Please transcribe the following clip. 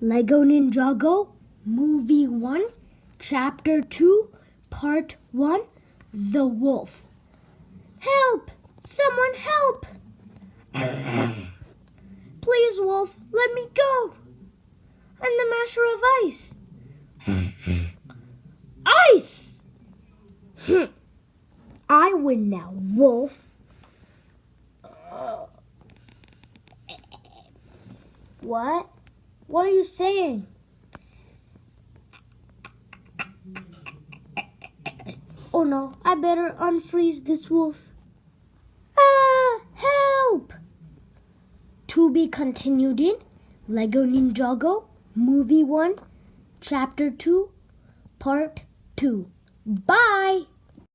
Lego Ninjago, Movie 1, Chapter 2, Part 1, The Wolf. Help! Someone help! Please, Wolf, let me go. I'm the master of ice. Ice! I win now, Wolf. What? What are you saying? Oh no, I better unfreeze this wolf. Ah! Help! To be continued in Lego Ninjago, Movie 1, Chapter 2, Part 2. Bye!